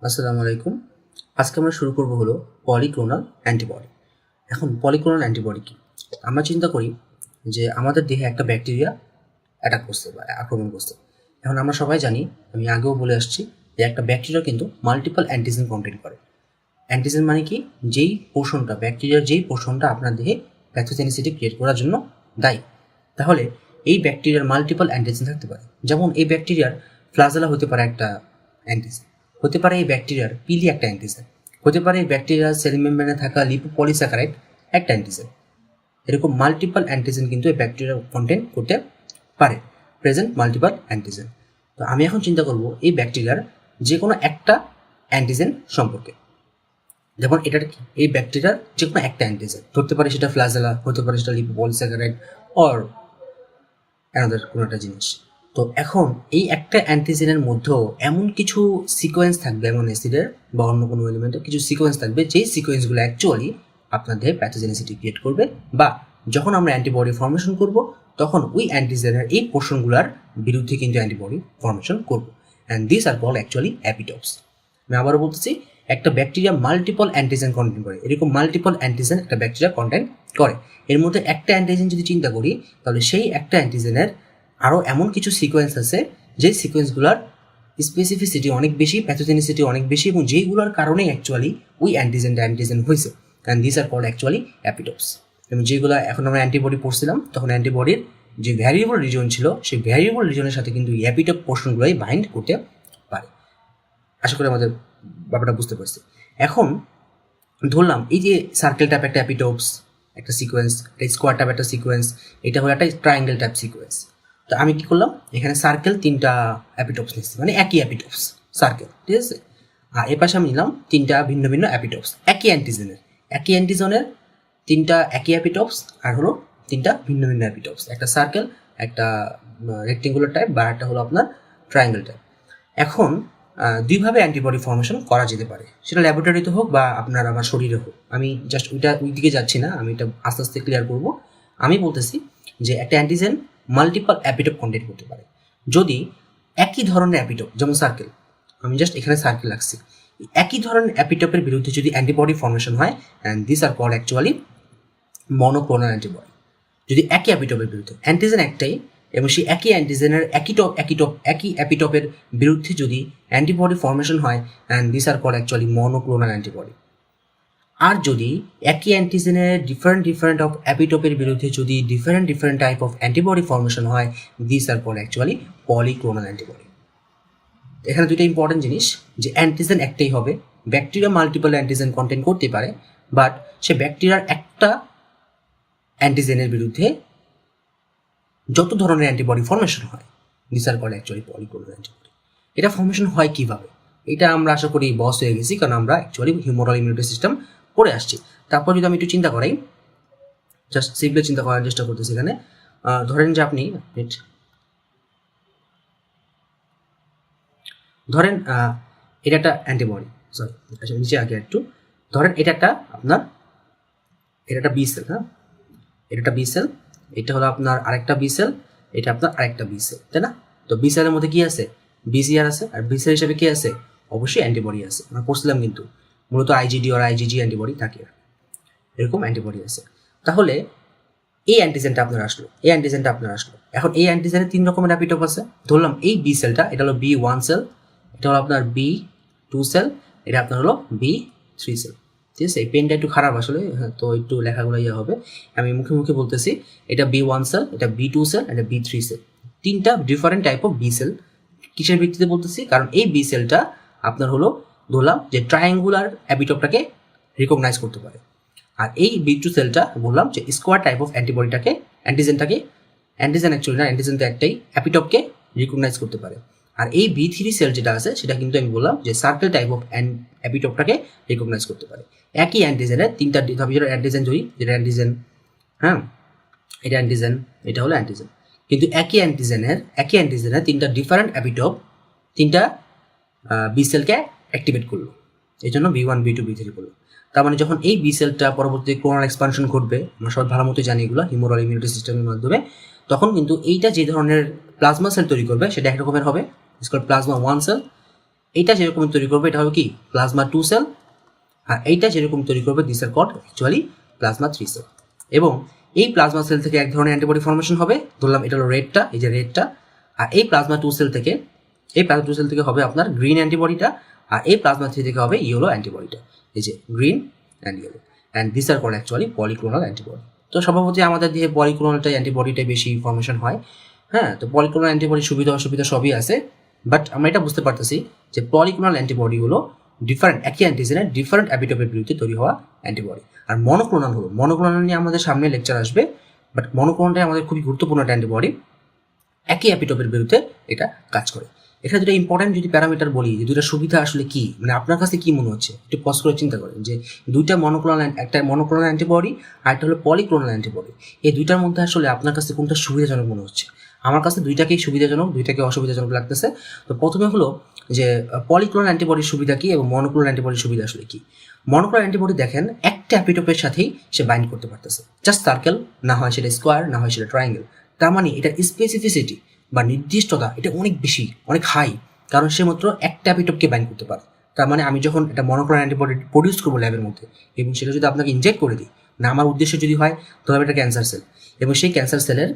আসসালামু আলাইকুম। আজকে আমরা শুরু করব হলো পলিক্লোনাল অ্যান্টিবডি। এখন পলিক্লোনাল অ্যান্টিবডি কি? আমরা চিন্তা করি যে আমাদের দেহে একটা ব্যাকটেরিয়া অ্যাটাক করছে বা আক্রমণ করছে। এখন আমরা সবাই জানি, আমি আগেও বলে আসছি যে একটা ব্যাকটেরিয়া কিন্তু মাল্টিপল অ্যান্টিজেন কন্টেন করে। অ্যান্টিজেন মানে কি? ব্যাকটেরিয়ার যেই পোর্শনটা আপনার দেহে প্যাথোজেনিসিটি ক্রিয়েট করার জন্য দায়ী। তাহলে এই ব্যাকটেরিয়ার মাল্টিপল অ্যান্টিজেন থাকতে পারে। যেমন এই ব্যাকটেরিয়ার ফ্লাজেলা হতে পারে একটা অ্যান্টিজেন, হতে পারে এই ব্যাকটেরিয়ার পিলি একটা অ্যান্টিজেন, হতে পারে এই ব্যাকটেরিয়ার সেল মেমব্রেনে থাকা লিপোপলিস্যাকারাইড একটা অ্যান্টিজেন। এরকম মাল্টিপল অ্যান্টিজেন কিন্তু এই ব্যাকটেরিয়া কন্টেন্ট করতে পারে, প্রেজেন্ট মাল্টিপল অ্যান্টিজেন। তো আমি এখন চিন্তা করব এই ব্যাকটেরিয়ার যে কোনো একটা অ্যান্টিজেন সম্পর্কে। যেমন এটা কি? এই ব্যাকটেরিয়ার যে কোনো একটা অ্যান্টিজেন, ধরতে পারে সেটা ফ্লাজেলা, হতে পারে সেটা লিপোপলিস্যাকারাইড অর অ্যানাদার কোনো একটা জিনিস। তো এখন এই একটা অ্যান্টিজেনের মধ্যেও এমন কিছু সিকোয়েন্স থাকবে, এমন অ্যাসিডের বা অন্য কোনো এলিমেন্টের কিছু সিকোয়েন্স থাকবে, যেই সিকোয়েন্সগুলো অ্যাকচুয়ালি আপনার দেহে প্যাথোজেনিসিটি ক্রিয়েট করবে, বা যখন আমরা অ্যান্টিবডি ফর্মেশন করব তখন ওই অ্যান্টিজেনের এই পোর্শনগুলোর বিরুদ্ধে কিন্তু অ্যান্টিবডি ফর্মেশন করবো। And this are called actually epitopes. আমি আবারও বলতেছি, একটা ব্যাকটেরিয়া মাল্টিপল অ্যান্টিজেন কন্টেন্ট করে, এরকম মাল্টিপল অ্যান্টিজেন একটা ব্যাকটেরিয়া কন্টেন্ট করে। এর মধ্যে একটা অ্যান্টিজেন যদি চিন্তা করি, তাহলে সেই একটা অ্যান্টিজেনের আরও এমন কিছু সিকোয়েন্স আছে যে সিকোয়েন্সগুলোর স্পেসিফিসিটি অনেক বেশি, প্যাথোজেনিসিটি অনেক বেশি, এবং যেইগুলোর কারণে অ্যাকচুয়ালি ওই অ্যান্টিজেন হয়েছে। And this are called actually epitopes. এবং যেগুলো এখন আমরা অ্যান্টিবডি পড়ছিলাম, তখন অ্যান্টিবডির যে ভ্যারিয়েবল রিজন ছিল, সেই ভ্যারিয়েবল রিজনের সাথে কিন্তু অ্যাপিটপ পোর্শনগুলোই বাইন্ড করতে পারে। আশা করি আমাদের ব্যাপারটা বুঝতে পারছি। এখন ধরলাম এই যে সার্কেল টাইপ একটা অ্যাপিটপস একটা সিকোয়েন্স, একটা স্কোয়ার টাইপ একটা সিকোয়েন্স, এটা হলো একটা ট্রায়াঙ্গেল টাইপ সিকোয়েন্স। তো আমি কি করলাম, এখানে সার্কেল তিনটা অ্যাপিটপস নিচ্ছি, মানে একই অ্যাপিটপস সার্কেল, ঠিক আছে। আর এ পাশে আমি নিলাম তিনটা ভিন্ন ভিন্ন অ্যাপিটপস একই অ্যান্টিজেনের তিনটা একই অ্যাপিটপস, আর হলো তিনটা ভিন্ন ভিন্ন অ্যাপিটপস, একটা সার্কেল, একটা রেক্টেঙ্গুলার টাইপ, বা একটা হলো আপনার ট্রায়াঙ্গেল টাইপ। এখন দুইভাবে অ্যান্টিবডি ফর্মেশন করা যেতে পারে, সেটা ল্যাবরেটরিতে হোক বা আপনার আমার শরীরে হোক। আমি জাস্ট ওই দিকে যাচ্ছি না, আমি এটা আস্তে আস্তে ক্লিয়ার করব। আমি বলতেছি যে একটা অ্যান্টিজেন মাল্টিপল অ্যাপিটপ কন্টেন্ট করতে পারে যদি একই ধরনের অ্যাপিটপ, যেমন সার্কেল, আমি জাস্ট এখানে সার্কেল রাখছি, একই ধরনের অ্যাপিটপের বিরুদ্ধে যদি অ্যান্টিবডি ফর্মেশন হয়, and this are called actually monoclonal antibody. যদি একই অ্যাপিটপের বিরুদ্ধে, অ্যান্টিজেন একটাই এবং সেই একই অ্যান্টিজেনের একই অ্যাপিটপের বিরুদ্ধে যদি অ্যান্টিবডি ফর্মেশন হয়, and this are called actually monoclonal antibody. আর যদি একই অ্যান্টিজেনের ডিফারেন্ট অফ অ্যাপিটপের বিরুদ্ধে যদি different type of antibody formation হয়, this are called actually polyclonal antibody. এখানে দুইটা ইম্পর্টেন্ট জিনিস, যে অ্যান্টিজেন একটাই হবে, ব্যাকটেরিয়া মাল্টিপল অ্যান্টিজেন কন্টেন্ট করতে পারে, বাট সে ব্যাকটেরিয়ার একটা অ্যান্টিজেনের বিরুদ্ধে যত ধরনের অ্যান্টিবডি ফর্মেশন হয়, this are called actually polyclonal antibody. এটা ফর্মেশন হয় কিভাবে? এটা আমরা আশা করি বস হয়ে গেছি, কারণ আমরা অ্যাকচুয়ালি হিউমারাল ইমিউনিটি সিস্টেম পড়ে আসছি। তারপর যদি আমি একটু চিন্তা করাই, জাস্ট সিম্পলি চিন্তা করার চেষ্টা করতেছি এখানে। ধরেন যে আপনি ধরেন এটা একটা অ্যান্টিবডি, সরি আচ্ছা নিচে আগে একটু ধরেন এটা একটা আপনার, এটা একটা বি সেল, হ্যাঁ, এটা একটা বি সেল, এটা হলো আপনার আরেকটা বি সেল, এটা আপনার আরেকটা বি সেল, তাই না? তো বি সেলের মধ্যে কি আছে? বিসিআর আছে, আর বি সেল হিসেবে কি আছে? অবশ্যই অ্যান্টিবডি আছে। আমরা পড়ছিলাম কিন্তু মূলত আইজিডি আর আইজিজি অ্যান্টিবডি থাকে, এরকম অ্যান্টিবডি আছে। তাহলে এই অ্যান্টিজেনটা আপনার আসলো। এখন এই অ্যান্টিজেনের তিন রকমের অ্যাপিটপ আছে। ধরলাম এই বি সেলটা, এটা হলো বি ওয়ান সেল, এটা হলো আপনার বি টু সেল, এটা আপনার হলো বি থ্রি সেল, ঠিক আছে। এই পেনটা একটু খারাপ আসলে, হ্যাঁ, তো একটু লেখাগুলো হবে, আমি মুখে মুখে বলতেছি। এটা বি ওয়ান সেল, এটা বি টু সেল, এটা বি থ্রি সেল, তিনটা different type of B cell. কিসের ভিত্তিতে বলতেছি? কারণ এই বি সেলটা আপনার হলো ধরলাম যে ট্রায়াঙ্গুলার অ্যাপিটপটাকে রিকগনাইজ করতে পারে, আর এই বি টু সেলটা বললাম যে square type of antigen actually না, অ্যান্টিজেন তো একটাই, অ্যাপিটপকে রিকগনাইজ করতে পারে। আর এই বি থ্রি সেল যেটা আছে, সেটা কিন্তু আমি বললাম যে সার্কেল টাইপ অফ অ্যাপিটপটাকে রিকগনাইজ করতে পারে। একই অ্যান্টিজেনের তিনটা অ্যান্টিজেন ধরি, যেটা অ্যান্টিজেন, হ্যাঁ, এটা অ্যান্টিজেন, এটা হলো অ্যান্টিজেন, কিন্তু একই অ্যান্টিজেনের তিনটা ডিফারেন্ট অ্যাপিটপ তিনটা বি সেলকে অ্যাক্টিভেট করলো, এই জন্য B one B two B three করলো। তার মানে যখন এই বি সেলটা পরবর্তী ক্লোনাল এক্সপানশন ঘটবে, আমরা সবাই ভালো মতো জানি এগুলো হিউমারাল ইমিউনিটি সিস্টেমের মাধ্যমে, তখন কিন্তু এইটা যে ধরনের প্লাজমা সেল তৈরি করবে সেটা একরকমের হবে, প্লাজমা ওয়ান সেল, এইটা যেরকম তৈরি করবে এটা হবে কি প্লাজমা 2 সেল, আর এইটা যেরকম তৈরি করবে this are called actually plasma 3 cell. এবং এই প্লাজমা সেল থেকে এক ধরনের অ্যান্টিবডি ফর্মেশন হবে, ধরলাম এটা হলো রেডটা, এই যে রেডটা, আর এই প্লাজমা 2 সেল থেকে হবে আপনার গ্রিন অ্যান্টিবডিটা, আর এই প্লাজমা 3 থেকে হবে ইয়েলো অ্যান্টিবডিটা, এই যে green and yellow, and this are called actually polyclonal antibody. তো স্বভাবতই আমাদের দেহে পলিক্লোনালটাই অ্যান্টিবডিটাই বেশি ফর্মেশন হয়। হ্যাঁ, তো পলিক্লোনাল অ্যান্টিবডির সুবিধা অসুবিধা সবই আছে, বাট আমরা এটা বুঝতে পারতেছি যে পলিক্লোনাল অ্যান্টিবডিগুলো ডিফারেন্ট, একই অ্যান্টিজেনের ডিফারেন্ট অ্যাপিটোপের বিরুদ্ধে তৈরি হওয়া অ্যান্টিবডি। আর মনোক্লোনাল নিয়ে আমাদের সামনে লেকচার আসবে, বাট মনোক্লোনালটাই আমাদের খুবই গুরুত্বপূর্ণ একটা অ্যান্টিবডি, একই অ্যাপিটোপের বিরুদ্ধে এটা কাজ করে। এখানে যেটা ইম্পর্টেন্ট যদি প্যারামিটার বলি যে দুইটা সুবিধা আসলে কি, মানে আপনার কাছে কি মনে হচ্ছে একটু পজ করে চিন্তা করেন যে দুইটা মনোক্লোনাল, একটা মনোক্লোনাল অ্যান্টিবডি আর একটা হলো পলিক্লোনাল অ্যান্টিবডি, এই দুইটার মধ্যে আসলে আপনার কাছে কোনটা সুবিধাজনক মনে হচ্ছে? আমার কাছে দুইটাকেই সুবিধাজনক, দুইটাকে অসুবিধাজনক লাগতেছে। তো প্রথমে হলো যে পলিক্লোনাল অ্যান্টিবডির সুবিধা কি এবং মনোক্লোনাল অ্যান্টিবডির সুবিধা আসলে কি। মনোক্লোনাল অ্যান্টিবডি দেখেন একটা অ্যাপিটোপের সাথেই সে বাইন্ড করতে পারতেছে, জাস্ট সার্কেল, না হয় সেটা স্কোয়ার, না হয় সেটা ট্রায়াঙ্গেল। তার মানে এটা স্পেসিফিসিটি বা নির্দিষ্টতা এটা অনেক বেশি, অনেক হাই, কারণ সে মাত্র একটা অ্যাপিটোপকে বাইন্ড করতে পারে। তার মানে আমি যখন একটা মনোক্লোনাল অ্যান্টিবডি প্রডিউস করবো ল্যাবের মধ্যে এবং সেটা যদি আপনাকে ইনজেক্ট করে দিই, না আমার উদ্দেশ্য যদি হয় ধরো এটা ক্যান্সার সেল, এবং সেই ক্যান্সার সেলের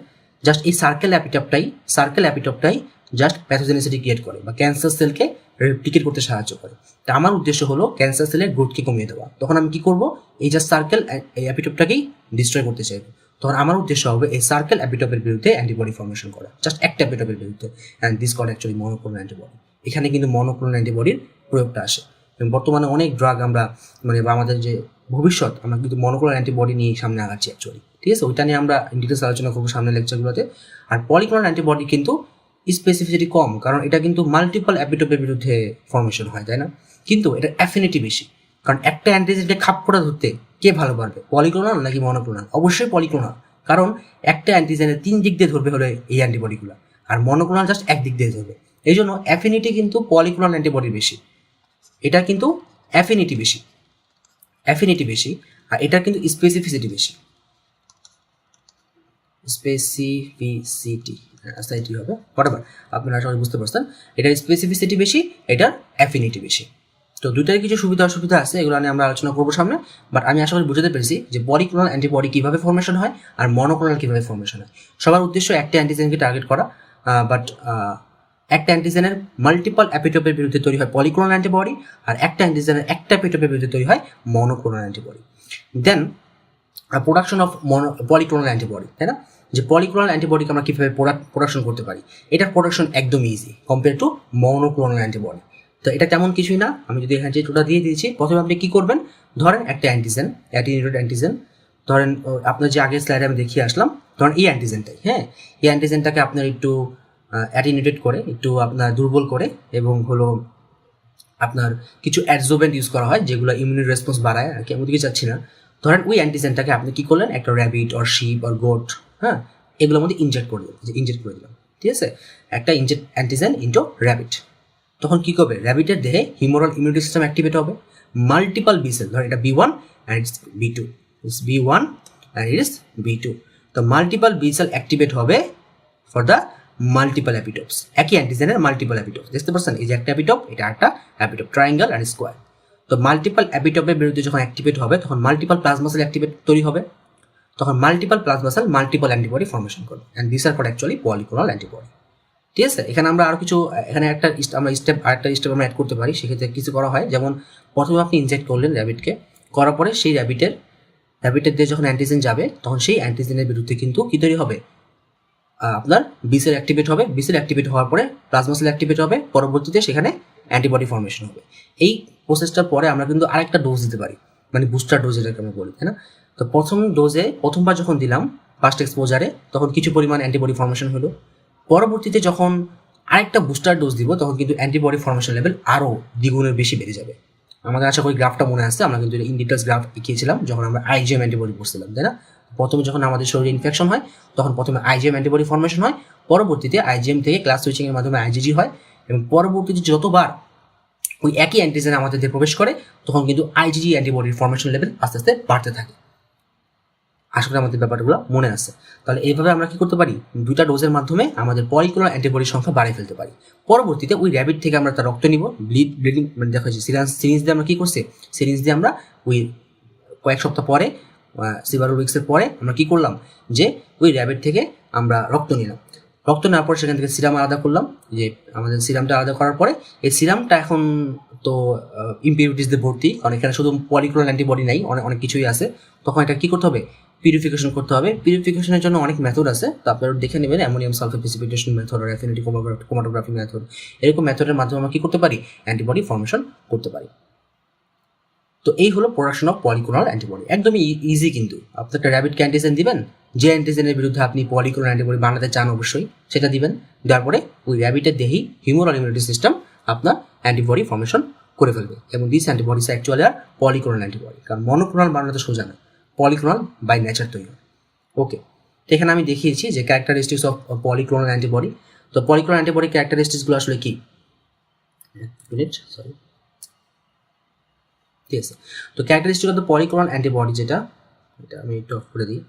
জাস্ট এই সার্কেল অ্যাপিটপটাই জাস্ট প্যাথোজেনিসিটি ক্রিয়েট করে বা ক্যান্সার সেলকে রেপ্লিকেট করতে সাহায্য করে। তা আমার উদ্দেশ্য হলো ক্যান্সার সেলের গ্রোথকে কমিয়ে দেওয়া, তখন আমি কি করবো, এই জাস্ট সার্কেল এই অ্যাপিটপটাকেই ডিস্ট্রয় করতে চাইবো। তখন আমার উদ্দেশ্য হবে এই সার্কেল অ্যাপিটপের বিরুদ্ধে অ্যান্টিবডি ফর্মেশন করা, জাস্ট একটা অ্যাপিটপের বিরুদ্ধে, and this call actually monoclonal antibody. এখানে কিন্তু মনোক্লোনাল অ্যান্টিবডির প্রয়োগটা আসে, এবং বর্তমানে অনেক ড্রাগ আমরা মানে বা আমাদের যে ভবিষ্যৎ আমরা কিন্তু মনোক্লোনাল অ্যান্টিবডি নিয়ে সামনে আগাচ্ছি অ্যাকচুয়ালি, ঠিক আছে? ওইটা নিয়ে আমরা ডিটেলস আলোচনা করবো সামনের লেকচারগুলোতে। আর পলিক্লোনাল অ্যান্টিবডি কিন্তু স্পেসিফিসিটি কম, কারণ এটা কিন্তু মাল্টিপল অ্যাপিটোপের বিরুদ্ধে ফর্মেশন হয়, তাই না? কিন্তু এটা অ্যাফিনিটি বেশি, কারণ একটা অ্যান্টিজেনকে খাপ করে ধরতে কে ভালো পারবে, পলিক্লোনাল নাকি মনোক্লোনাল? অবশ্যই পলিক্লোনাল, কারণ একটা অ্যান্টিজেনের 3 দিক দিয়ে ধরবে হলে এই অ্যান্টিবডিগুলো, আর মনোক্লোনাল জাস্ট এক দিক দিয়ে ধরবে। এই জন্য অ্যাফিনিটি কিন্তু পলিক্লোনাল অ্যান্টিবডির বেশি, এটা কিন্তু অ্যাফিনিটি বেশি, আর এটা কিন্তু স্পেসিফিসিটি বেশি, হবে বরাবর, আপনারা সবাই বুঝতে পারছেন। এটার স্পেসিফিসিটি বেশি, এটার অ্যাফিনিটি বেশি। তো দুইটার কিছু সুবিধা অসুবিধা আছে, এগুলো নিয়ে আমরা আলোচনা করবো সামনে, বাট আমি আশা করি বুঝতে পেরেছি যে পলিক্লোনাল অ্যান্টিবডি কীভাবে ফর্মেশন হয় আর মনোক্লোনাল কীভাবে ফর্মেশন হয়। সবার উদ্দেশ্য একটা অ্যান্টিজেনকে টার্গেট করা, বাট একটা অ্যান্টিজেনের মাল্টিপল অ্যাপিটোপের বিরুদ্ধে তৈরি হয় পলিক্লোনাল অ্যান্টিবডি, আর একটা অ্যান্টিজেনের একটা অ্যাপিটোপের বিরুদ্ধে তৈরি হয় monoclonal antibody. Then production of polyclonal antibody, তাই না? যে পলিক্লোনাল অ্যান্টিবডিকে আমরা কীভাবে প্রোডাকশন করতে পারি, এটার প্রোডাকশন একদম easy compare to monoclonal antibody. তো এটা তেমন কিছুই না, আমি যদি এখানে যেটা দিয়ে দিয়েছি, প্রথমে আপনি কী করবেন, ধরেন একটা অ্যান্টিজেন, অ্যাটিনিউটেড অ্যান্টিজেন, ধরেন আপনার যে আগের স্লাইডে আমি দেখিয়ে আসলাম, ধরেন এই অ্যান্টিজেনটাই, হ্যাঁ, এই অ্যান্টিজেনটাকে আপনার একটু অ্যাটিনিউটেড করে, একটু আপনার দুর্বল করে, এবং হলো আপনার কিছু অ্যাডজোভেন্ট ইউজ করা হয় যেগুলো ইমিউনি রেসপন্স বাড়ায় আর কি, আমি ওদিকে চাচ্ছি না। ধরেন ওই অ্যান্টিজেনটাকে আপনি কী করলেন, একটা rabbit or sheep or goat, হ্যাঁ, এগুলোর মধ্যে ইনজেক্ট করে দিলাম, ঠিক আছে? একটা অ্যান্টিজেন ইনটু র্যাবিট, তখন কী করবে, র্যাবিটের দেহে হিউমারাল ইমিউনিটি সিস্টেম অ্যাক্টিভেট হবে, মাল্টিপল বি সেল, ধর এটা B1 and it's B2, it's B1 and it's B2, তো মাল্টিপল বি সেল অ্যাক্টিভেট হবে ফর দ্য মাল্টিপল অ্যাপিটপস, একই অ্যান্টিজেনের মাল্টিপল অ্যাপিটপস, দেখতে পাচ্ছেন এই যে একটা অ্যাপিটপ, এটা একটা অ্যাপিটপ, ট্রায়াঙ্গেল অ্যান্ড স্কোয়ার। তো মাল্টিপল অ্যাপিটপের বিরুদ্ধে যখন অ্যাক্টিভেট হবে তখন মাল্টিপল প্লাজমা সেল অ্যাক্টিভেট তৈরি হবে, তখন multiple plasma cell multiple antibody formation করবে, and this are called actually polyclonal antibody, ঠিক আছে? এখানে আমরা আরও কিছু, এখানে আরেকটা স্টেপ আমরা অ্যাড করতে পারি, সেক্ষেত্রে কিছু করা হয়, যেমন প্রথমে আপনি ইনজেক্ট করলেন র্যাবিটকে, করার পরে সেই র্যাবিটের দিয়ে যখন অ্যান্টিজেন যাবে তখন সেই অ্যান্টিজেনের বিরুদ্ধে কিন্তু কী তৈরি হবে, আপনার বি সেল অ্যাক্টিভেট হবে, বি সেল অ্যাক্টিভেট হওয়ার পরে প্লাজমা সেল অ্যাক্টিভেট হবে, পরবর্তীতে সেখানে অ্যান্টিবডি ফর্মেশন হবে। এই প্রসেসটার পরে আমরা কিন্তু আরেকটা ডোজ দিতে পারি, মানে বুস্টার ডোজ যেটাকে আমরা বলি, তাই না? তো প্রথমবার যখন দিলাম ফার্স্ট এক্সপোজারে তখন কিছু পরিমাণ অ্যান্টিবডি ফর্মেশন হলো, পরবর্তীতে যখন আরেকটা বুস্টার ডোজ দিব তখন কিন্তু অ্যান্টিবডি ফর্মেশন লেভেল আরও দ্বিগুণের বেশি বেড়ে যাবে। আমাদের আশা করি গ্রাফটা মনে আসছে, আমরা কিন্তু ইন ডিটেলস গ্রাফ এঁকেছিলাম যখন আমরা আইজিএম অ্যান্টিবডি পড়ছিলাম, তাই না? প্রথমে যখন আমাদের শরীরে ইনফেকশন হয় তখন প্রথমে আইজিএম অ্যান্টিবডি ফর্মেশন হয়, পরবর্তীতে আইজিএম থেকে ক্লাস সুইচিংয়ের মাধ্যমে আইজিজি হয়, এবং পরবর্তীতে যতবার ওই একই অ্যান্টিজেন আমাদের দেহে প্রবেশ করে তখন কিন্তু আইজিজি অ্যান্টিবডির ফর্মেশন লেভেল আস্তে আস্তে বাড়তে থাকে। আশা করি আমাদের ব্যাপারগুলো মনে আছে। তাহলে এইভাবে আমরা কি করতে পারি, 2টা ডোজের মাধ্যমে আমাদের পলিক্লোনাল অ্যান্টিবডির সংখ্যা বাড়িয়ে ফেলতে পারি। পরবর্তীতে ওই র্যাবিট থেকে আমরা তার রক্ত নিব, ব্লিডিং মানে দেখা যাচ্ছে সিরিঞ্জ দিয়ে আমরা কি করছি, সিরিঞ্জ দিয়ে আমরা ওই কয়েক সপ্তাহ পরে সিভার উইক্সের পরে আমরা কি করলাম যে ওই র্যাবিট থেকে আমরা রক্ত নিলাম। রক্ত নেওয়ার পর সেখান থেকে সিরাম আলাদা করলাম, যে আমাদের সিরামটা আলাদা করার পরে এই সিরামটা এখন তো ইম্পিউরিটিস দিয়ে ভর্তি, কারণ এখানে শুধু পলিক্লোনাল অ্যান্টিবডি নাই, অনেক কিছুই আছে। তখন এটা কি করতে হবে, পিউরিফিকেশন করতে হবে। পিউরিফিকেশনের জন্য অনেক মেথড আছে, তো আপনারা দেখে নেবেন, অ্যামোনিয়াম সালফেট প্রেসিপিটেশন মেথড আর অ্যাফিনিটি ক্রোমাটোগ্রাফি মেথড, এরকম মেথডের মাধ্যমে আমরা কি করতে পারি, অ্যান্টিবডি ফর্মেশন করতে পারি। তো এই হলো প্রোডাকশন অফ পলিক্লোনাল অ্যান্টিবডি, একদমই ইজি। কিন্তু আপনি একটা র্যাবিট অ্যান্টিজেন দিবেন, যে অ্যান্টিজেনের বিরুদ্ধে আপনি পলিক্লোনাল অ্যান্টিবডি বানাতে চান অবশ্যই সেটা দিবেন, দেওয়ার পরে ওই র্যাবিটের দেহেই হিউম্যান ইমিউনিটি সিস্টেম আপনার অ্যান্টিবডি ফর্মেশন করে ফেলবে। এবং this antibodies actually are polyclonal antibody, কারণ মনোক্লোনাল বানাতে সোজা না, পলিক্লোনাল বাই নেচার তৈরি হয়। ওকে, তো এখানে আমি দেখিয়েছি যে ক্যারেক্টারিস্টিক্স অফ পলিক্লোনাল অ্যান্টিবডি। তো পলিক্লোনাল অ্যান্টিবডি ক্যারেক্টারিস্টিক্সগুলো আসলে কি, সরি, ঠিক আছে। তো characteristic of the polyclonal antibody, যেটা এটা আমি একটু অফ করে দিই।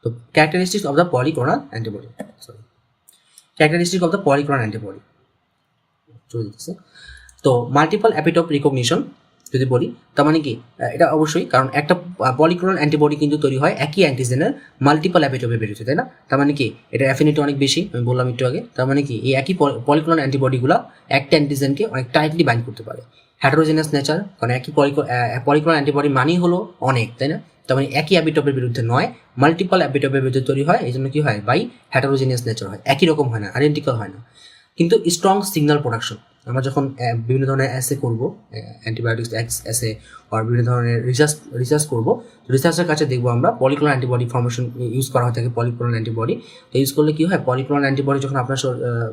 তো characteristics of the polyclonal antibody, sorry, characteristic of the polyclonal antibody চলে যেতেছে। তো মাল্টিপল অ্যাপিটোপ রিকগনিশন যদি বলি, তার মানে কি, এটা অবশ্যই, কারণ একটা পলিক্লোনাল অ্যান্টিবডি কিন্তু তৈরি হয় একই অ্যান্টিজেনের মাল্টিপল অ্যাপিটোপে বেরোচ্ছে, তাই না? তার মানে কি, এটা অ্যাফিনিটি অনেক বেশি, আমি বললাম একটু আগে। তার মানে কি, এই একই পলিক্লোনাল অ্যান্টিবডিগুলো একটা অ্যান্টিজেনকে অনেক টাইটলি বাইন্ড করতে পারে। হেটারোজেনাস নেচার, কারণ একই পলিক্লোনাল অ্যান্টিবডি মানেই হলো অনেক, তাই না? তার মানে একই অ্যাপিটোপের বিরুদ্ধে নয়, মাল্টিপল অ্যাপিটোপের বিরুদ্ধে তৈরি হয়। এই জন্য কি হয়, বাই হেটারোজেনিয়াস নেচার হয়, একই রকম হয় না, আইডেন্টিক্যাল হয় না। কিন্তু স্ট্রং সিগন্যাল প্রোডাকশন, আমরা যখন বিভিন্ন ধরনের অ্যাসে করবো, অ্যান্টিবায়োটিক্স অ্যাসে আর বিভিন্ন ধরনের রিসার্চ করবো, রিসার্চের কাছে দেখবো আমরা পলিক্লোনাল অ্যান্টিবডি ফর্মেশন ইউজ করা হয়ে থাকে। পলিক্লোনাল অ্যান্টিবডি তো ইউজ করলে কি হয়, পলিক্লোনাল অ্যান্টিবডি যখন আপনার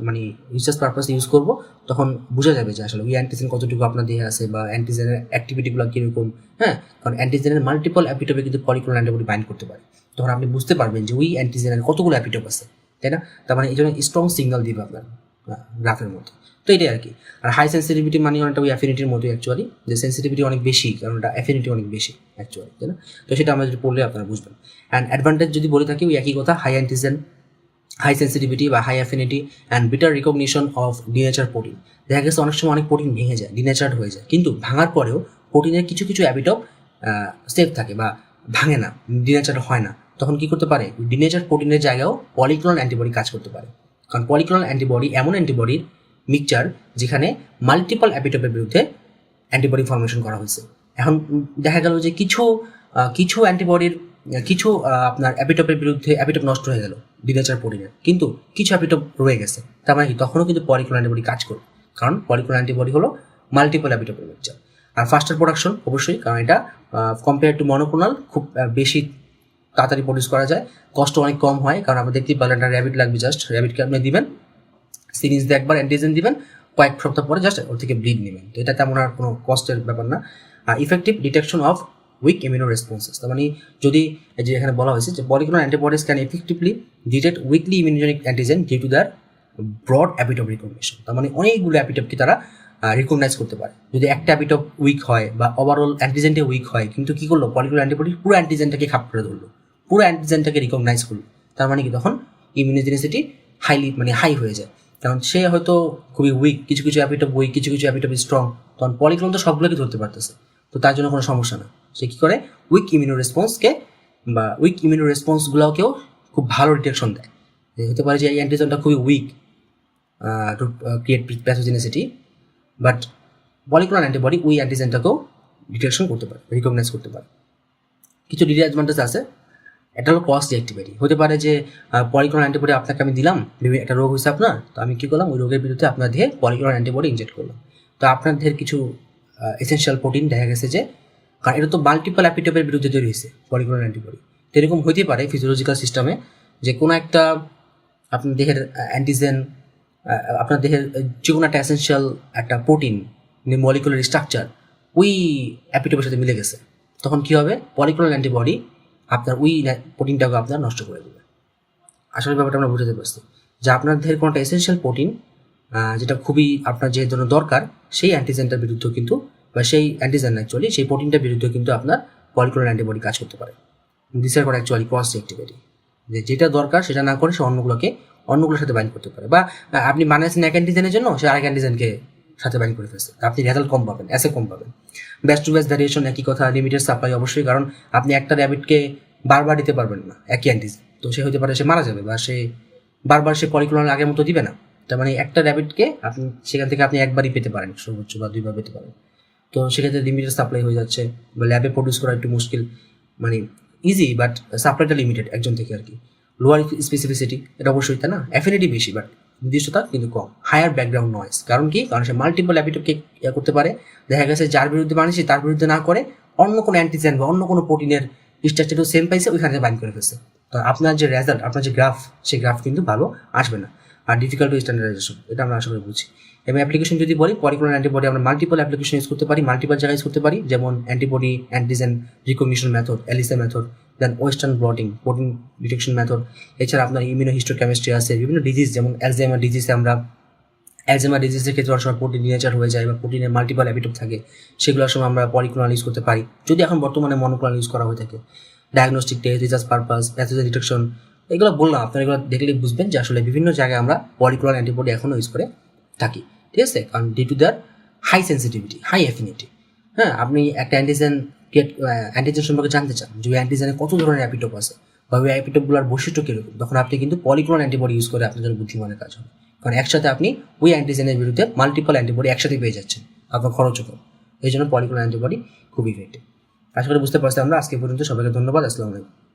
মানে রিসার্চ পারপাসে ইউজ করবো, তখন বোঝা যাবে যে আসলে ওই অ্যান্টিজেন কতটুকু আপনার দেহে আছে বা অ্যান্টিজেনের অ্যাক্টিভিটিগুলো কীরকম। হ্যাঁ, কারণ অ্যান্টিজেনের মাল্টিপল অ্যাপিটোপে কিন্তু পলিক্লোনাল অ্যান্টিবডি বাইন্ড করতে পারে। তখন আপনি বুঝতে পারবেন যে ওই অ্যান্টিজেনের কতগুলো অ্যাপিটোপ আছে, তাই না? তার মানে এই জন্য স্ট্রং সিগন্যাল দিবে আপনার গ্রাফের মধ্যে। তো এটাই আর কি। আর হাই সেন্সিটিভিটি মানে অনেকটা ওই অ্যাফিনিটির মতোই অ্যাকচুয়ালি, যে সেন্সিটিভিটি অনেক বেশি, কারণ এটা অ্যাফিনিটি অনেক বেশি অ্যাকচুয়ালি, তাই না? তো সেটা আমরা যদি পড়লে আপনারা বুঝবেন। অ্যান্ড অ্যাডভান্টেজ যদি বলে থাকি, ওই একই কথা, হাই অ্যান্টিজেন, হাই সেন্সিটিভিটি বা high affinity and better recognition of denature protein. দেখা গেছে অনেক সময় অনেক প্রোটিন ভেঙে যায়, ডিনেচার্ড হয়ে যায়, কিন্তু ভাঙার পরেও প্রোটিনের কিছু কিছু অ্যাপিটপ সেফ থাকে বা ভাঙে না, ডিনেচার্ড হয় না। তখন কি করতে পারে, ডিনেচার প্রোটিনের জায়গাও পলিক্লোনাল অ্যান্টিবডি কাজ করতে পারে। কারণ পলিক্লোনাল অ্যান্টিবডি এমন অ্যান্টিবডির মিক্সচার যেখানে মাল্টিপল অ্যাপিটোপের বিরুদ্ধে অ্যান্টিবডি ফর্মেশন করা হয়েছে। এখন দেখা গেল যে কিছু অ্যান্টিবডির কিছু আপনার অ্যাপিটোপের বিরুদ্ধে অ্যাপিটোপ নষ্ট হয়ে গেল ডিনেচার প্রোটিনের, কিন্তু কিছু অ্যাপিটোপ রয়ে গেছে। তার মানে কি, তখনও কিন্তু পলিক্লোনাল অ্যান্টিবডি কাজ করবে, কারণ পলিক্লোনাল অ্যান্টিবডি হলো মাল্টিপল অ্যাপিটোপের মিক্সচার। আর ফাস্টার প্রোডাকশন অবশ্যই, কারণ এটা কম্পেয়ার টু মনোক্লোনাল খুব বেশি তাড়াতাড়ি প্রডিউস করা যায়, কষ্ট অনেক কম হয়। কারণ আমরা দেখতেই পারলেন একটা র্যাবিট লাগবে, জাস্ট র্যাবিটকে আপনি দিবেন, সিরিঞ্জ দিয়ে একবার অ্যান্টিজেন দিবেন, কয়েক সপ্তাহ পরে জাস্ট ওর থেকে ব্লিড নেবেন। তো এটা তেমন আর কোনো কষ্টের ব্যাপার না। আর effective detection of weak immuno responses, তার মানে যদি যে এখানে বলা হয়েছে যে polyclonal antibodies can effectively detect weakly immunogenic antigen due to their broad epitope recognition. তার মানে অনেকগুলো অ্যাপিটপকে তারা রিকগনাইজ করতে পারে। যদি একটা অ্যাপিটপ উইক হয় বা ওভারঅল অ্যান্টিজেনটা উইক হয়, কিন্তু কী করলো, পলিক্লোনাল অ্যান্টিবডি পুরো অ্যান্টিজেনটাকে খাপ করে ধরলো, পুরো অ্যান্টিজেনটাকে রিকগনাইজ করলো। তার মানে কি, তখন ইমিউনোজেনিসিটি হাই হয়ে যায়। কারণ সে হয়তো খুবই উইক, কিছু কিছু অ্যাপিটপ উইক, কিছু কিছু অ্যাপিটপ স্ট্রং, তখন পলিক্লোন তো সবগুলোকে ধরতে পারতেছে, তো তার জন্য কোনো সমস্যা না। সে কী করে, উইক ইমিউনো রেসপন্সগুলোকেও খুব ভালো ডিটেকশন দেয়। হতে পারে যে এই অ্যান্টিজেনটা খুবই weak to create pathogenicity, but polyclonal antibody ওই অ্যান্টিজেনটাকেও ডিটেকশন করতে পারে, রিকগনাইজ করতে পারে। কিছু ডিসঅ্যাডভান্টেজ আছে, এটা হলো কস্ট অ্যাক্টিভিটি। হতে পারে যে পলিক্লোনাল অ্যান্টিবডি আপনাকে আমি দিলাম, একটা রোগ হয়েছে আপনার, তো আমি কী করলাম, ওই রোগের বিরুদ্ধে আপনার দেহে পলিক্লোনাল অ্যান্টিবডি ইনজেক্ট করলাম। তো আপনার দেহের কিছু এসেনশিয়াল প্রোটিন দেখা গেছে যে, কারণ এটা তো মাল্টিপল অ্যাপিটোপের বিরুদ্ধে তৈরি হয়েছে পলিক্লোনাল অ্যান্টিবডি, তো এরকম হইতে পারে ফিজিওলজিক্যাল সিস্টেমে যে কোনো একটা আপনার দেহের অ্যান্টিজেন, আপনার দেহের যে কোনো একটা এসেনশিয়াল একটা প্রোটিন মলিকুলার স্ট্রাকচার ওই অ্যাপিটোপের সাথে মিলে গেছে। তখন কী হবে, পলিক্লোনাল অ্যান্টিবডি আপনার ওই প্রোটিনটাকে আপনার নষ্ট করে দেবে। আসলে ব্যাপারটা আমরা বুঝতে পারছি যে আপনার দেহের কোনো একটা এসেনশিয়াল প্রোটিন যেটা খুবই আপনার যে জন্য দরকার, সেই অ্যান্টিজেনটার বিরুদ্ধেও কিন্তু বা সেই অ্যান্টিজেন অ্যাকচুয়ালি সেই প্রোটিনটার বিরুদ্ধে কিন্তু আপনার পলিক্লোনাল অ্যান্টিবডি কাজ করতে পারে। This are called actually cross reactivity, যে যেটা দরকার সেটা না করে সে অন্যগুলোর সাথে বাইন্ড করতে পারে, বা আপনি বানিয়েছেন এক অ্যান্টিজেনের জন্য সে আরেক অ্যান্টিজেনকে সাথে বাইন্ড করে ফেলছে, আপনি রেজাল্ট কম পাবেন, অ্যাসে কম পাবেন। ব্যাচ টু ব্যাচ ভ্যারিয়েশন একই কথা, লিমিটেড সাপ্লাই অবশ্যই, কারণ আপনি একটা র্যাবিটকে বারবার দিতে পারবেন না একই অ্যান্টিজেন, তো সে হতে পারে সে মারা যাবে, বা সে বারবার সে পলিক্লোনাল আগের মতো দিবে না। তার মানে একটা র্যাবিটকে আপনি সেখান থেকে আপনি একবারই পেতে পারেন সর্বোচ্চ, বা 2বার পেতে পারেন। তো সেক্ষেত্রে লিমিটেড সাপ্লাই হয়ে যাচ্ছে, বা ল্যাবে প্রডিউস করা একটু মুশকিল, মানে ইজি বাট সাপ্লাইটা লিমিটেড একজন থেকে আর কি। লোয়ার স্পেসিফিসিটি, এটা অবশ্যই তাই না, অ্যাফিনিটি বেশি বাট নির্দিষ্টতা কিন্তু কম। হায়ার ব্যাকগ্রাউন্ড নয়েজ, কারণ কি, কারণ সে মাল্টিপল অ্যাপিটোপকে করতে পারে। দেখা গেছে যার বিরুদ্ধে বানিয়েছি তার বিরুদ্ধে না করে অন্য কোনো অ্যান্টিজেন বা অন্য কোনো প্রোটিনের স্ট্রাকচারও সেম পাইছে, ওইখানে বাইন্ড করে ফেলছে। তো আপনার যে রেজাল্ট, আপনার যে গ্রাফ, সেই গ্রাফ কিন্তু ভালো আসবে না। আর ডিফিকাল্ট টু স্ট্যান্ডার্ডাইজেশন, এটা আমরা আশা করে বুঝি। এবং অ্যাপ্লিকেশন যদি বলি, পলিক্লোনাল অ্যান্টিবডি আমরা মাল্টিপল অ্যাপ্লিকেশন ইউজ করতে পারি, মাল্টিপল জায়গায় ইউজ করতে পারি, যেমন antibody antigen recognition method, ELISA method, then western blotting, protein detection method. এছাড়া আপনার ইমিউনোহিস্টোকেমিস্ট্রি আছে, বিভিন্ন ডিজিজ যেমন অ্যালজাইমার ডিজিজে আমরা অ্যালজাইমার ডিজিজের ক্ষেত্রে অনেক সময় প্রোটিন ডিনেচার হয়ে যায় বা প্রোটিনের মাল্টিপল অ্যাপিটোপ থাকে, সেগুলোর সময় আমরা পলিক্লোনাল ইউজ করতে পারি, যদি এখন বর্তমানে মনোক্লোনাল ইউজ করা হয়ে থাকে। Diagnostic test, research purpose, pathogen detection, এগুলো বললাম, আপনারা এগুলো দেখলে বুঝবেন যে আসলে বিভিন্ন জায়গায় আমরা পলিক্লোনাল অ্যান্টিবডি এখনও ইউজ করে থাকি, ঠিক আছে, কারণ due to their high sensitivity, high affinity. হ্যাঁ, আপনি একটা অ্যান্টিজেন সম্পর্কে জানতে চান যে ওই অ্যান্টিজেনে কত ধরনের অ্যাপিটোপ আছে বা ওই অ্যাপিটোপগুলোর বৈশিষ্ট্য কীরকম, তখন আপনি কিন্তু পলিক্লোনাল অ্যান্টিবডি ইউজ করে আপনার জন্য বুদ্ধিমানের কাজ হবে, কারণ একসাথে আপনি ওই অ্যান্টিজেনের বিরুদ্ধে মাল্টিপল অ্যান্টিবডি একসাথে পেয়ে যাচ্ছেন, আপনার খরচও কম। এই জন্য পলিক্লোনাল অ্যান্টিবডি খুব ইফেক্টিভ। আশা করি বুঝতে পারছি আমরা। আজকে পর্যন্ত সবাইকে ধন্যবাদ। আসসালামু আলাইকুম।